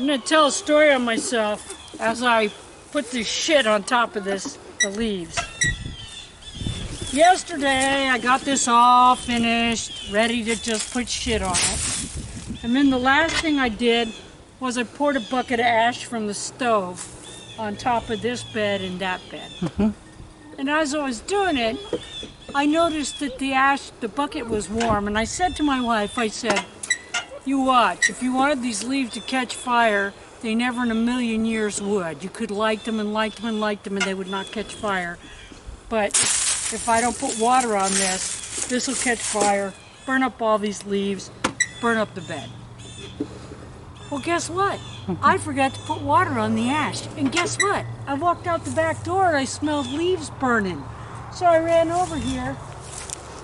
I'm gonna tell a story on myself as I put this shit on top of the leaves. Yesterday I got this all finished, ready to just put shit on it. And then the last thing I did was I poured a bucket of ash from the stove on top of this bed and that bed. And as I was doing it, I noticed that the bucket was warm, and I said to my wife, I said, you watch, if you wanted these leaves to catch fire, they never in a million years would. You could light them and light them and light them and they would not catch fire. But if I don't put water on this will catch fire, burn up all these leaves, burn up the bed. Well, guess what? I forgot to put water on the ash. And guess what? I walked out the back door and I smelled leaves burning. So I ran over here.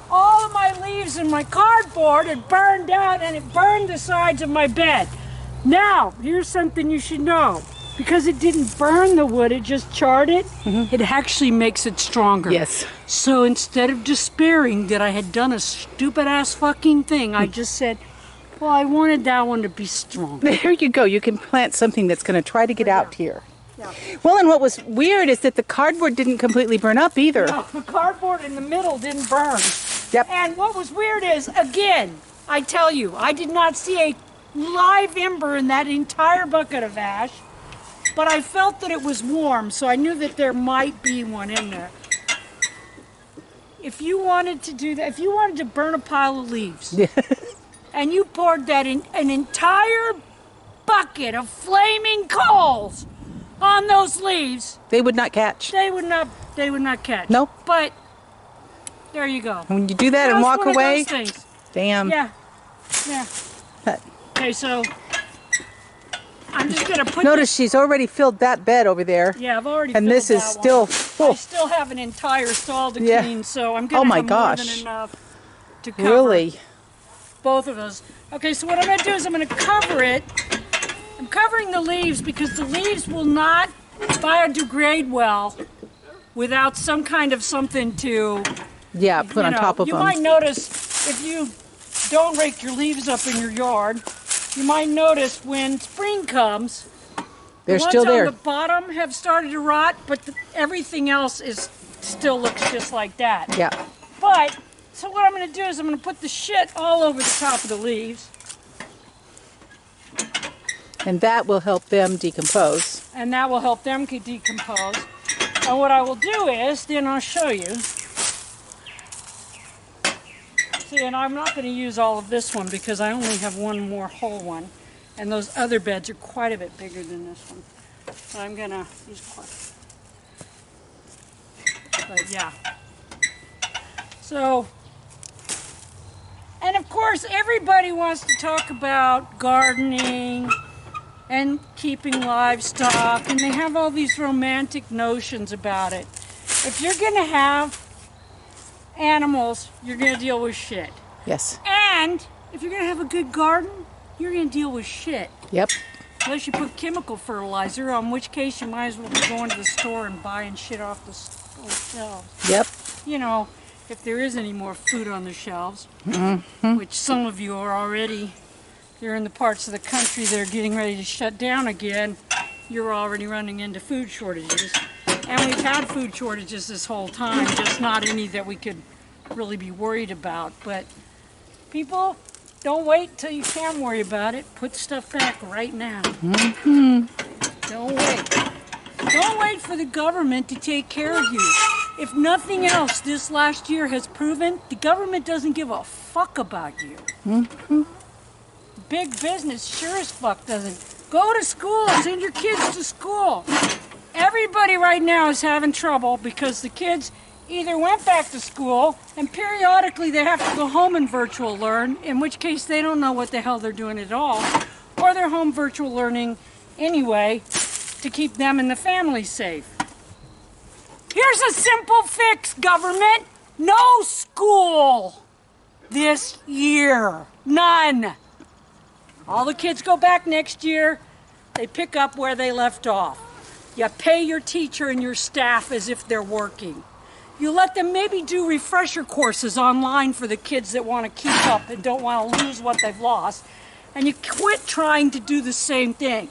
All of my leaves and my cardboard had burned out, and it burned the sides of my bed. Now, here's something you should know. Because it didn't burn the wood, it just charred it, it actually makes it stronger. Yes. So instead of despairing that I had done a stupid ass fucking thing, I just said, well, I wanted that one to be strong. There you go. You can plant something that's going to try to get out here. Yeah. Well, and what was weird is that the cardboard didn't completely burn up either. No, the cardboard in the middle didn't burn. Yep. And what was weird is, again, I tell you, I did not see a live ember in that entire bucket of ash, but I felt that it was warm, so I knew that there might be one in there. If you wanted to do that, if you wanted to burn a pile of leaves, and you poured that in an entire bucket of flaming coals on those leaves, they would not catch. They would not catch. Nope. But there you go. When you do that and walk away, damn. Yeah. Okay, so I'm just gonna put. Notice she's already filled that bed over there. Yeah, I've already. And this is still full. I still have an entire stall to clean, so I'm gonna have more than enough to cover. Really? Both of those. Okay, so what I'm going to do is I'm going to cover it. I'm covering the leaves because the leaves will not biodegrade well without some kind of something to... Yeah, put on top of them. You might notice if you don't rake your leaves up in your yard, you might notice when spring comes, they're still there. The ones on the bottom have started to rot, but everything else still looks just like that. Yeah. But... So what I'm going to do is I'm going to put the shit all over the top of the leaves. And that will help them decompose. And that will help them decompose. And what I will do is, then I'll show you. See, and I'm not going to use all of this one because I only have one more whole one. And those other beds are quite a bit bigger than this one. So I'm going to use quite. But yeah. So... And of course, everybody wants to talk about gardening and keeping livestock, and they have all these romantic notions about it. If you're going to have animals, you're going to deal with shit. Yes. And if you're going to have a good garden, you're going to deal with shit. Yep. Unless you put chemical fertilizer, in which case you might as well be going to the store and buying shit off the shelves. Yep. You know, if there is any more food on the shelves, which some of you are already, you're in the parts of the country that are getting ready to shut down again, you're already running into food shortages. And we've had food shortages this whole time, just not any that we could really be worried about. But people, don't wait till you can worry about it. Put stuff back right now. Don't wait. Don't wait for the government to take care of you. If nothing else, this last year has proven the government doesn't give a fuck about you. Big business sure as fuck doesn't. Go to school, send your kids to school. Everybody right now is having trouble because the kids either went back to school and periodically they have to go home and virtual learn, in which case they don't know what the hell they're doing at all, or they're home virtual learning anyway to keep them and the family safe. Here's a simple fix, government. No school this year. None. All the kids go back next year. They pick up where they left off. You pay your teacher and your staff as if they're working. You let them maybe do refresher courses online for the kids that want to keep up and don't want to lose what they've lost. and you quit trying to do the same thing.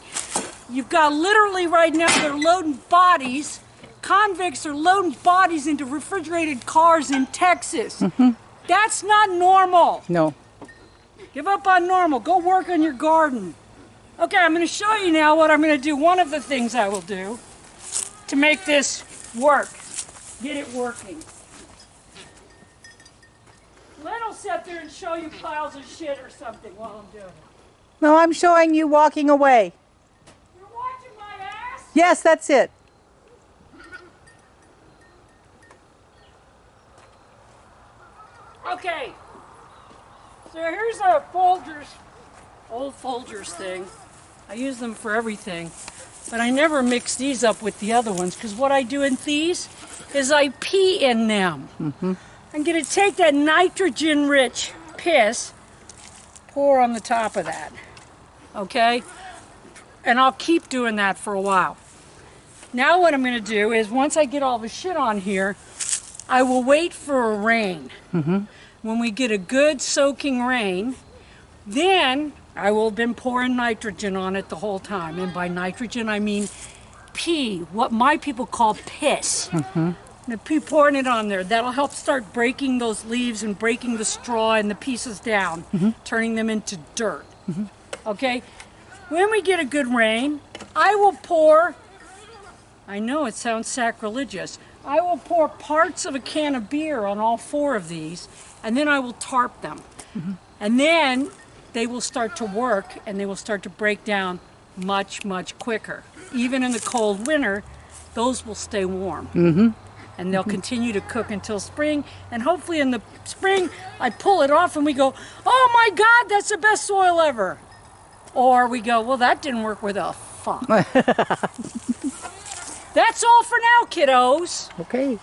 You've got literally right now, they're loading bodies. Convicts are loading bodies into refrigerated cars in Texas. That's not normal. No. Give up on normal. Go work on your garden. Okay, I'm going to show you now what I'm going to do. One of the things I will do to make this work. Get it working. Len will sit there and show you piles of shit or something while I'm doing it. No, I'm showing you walking away. You're watching my ass? Yes, that's it. Okay. So here's a Folgers, old Folgers thing. I use them for everything. But I never mix these up with the other ones because what I do in these is I pee in them. I'm going to take that nitrogen-rich piss, pour on the top of that, okay? And I'll keep doing that for a while. Now what I'm going to do is once I get all the shit on here, I will wait for a rain. When we get a good soaking rain, then I will have been pouring nitrogen on it the whole time. And by nitrogen, I mean pee, what my people call piss. And pee pouring it on there. That'll help start breaking those leaves and breaking the straw and the pieces down, turning them into dirt. Okay? When we get a good rain, I will pour, I know it sounds sacrilegious, I will pour parts of a can of beer on all 4 of these, and then I will tarp them. And then they will start to work and they will start to break down much, much quicker. Even in the cold winter, those will stay warm. And they'll continue to cook until spring. And hopefully in the spring, I pull it off and we go, oh my God, that's the best soil ever. Or we go, well, that didn't work with a fuck. That's all for now, kiddos. Okay.